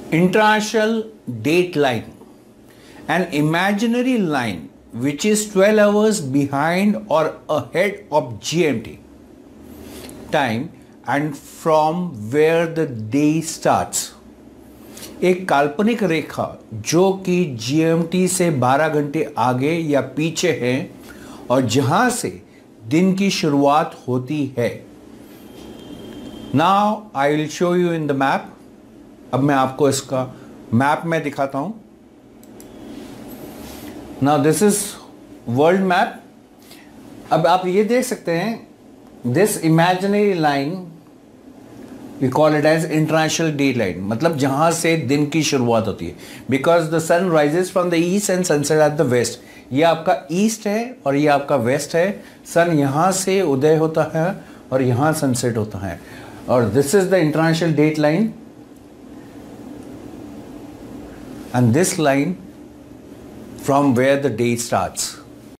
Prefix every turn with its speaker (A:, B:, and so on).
A: International date line, an imaginary line which is 12 hours behind or ahead of GMT time and from where the day starts. एक काल्पनिक रेखा जो कि GMT से 12 घंटे आगे या पीछे है और जहां से दिन की शुरुआत होती है. Now I will show you in the map. अब मैं आपको इसका मैप में दिखाता हूं. Now this is world map. अब आप ये देख सकते हैं, this imaginary line we call it as international daylight, मतलब जहां से दिन की शुरुआत होती है. Because the sun rises from the east and sunset at the west. ये आपका ईस्ट है और ये आपका वेस्ट है. सन यहाँ से उदय होता है और यहाँ सनसेट होता है. और this is the international date line. And this line from where the day starts.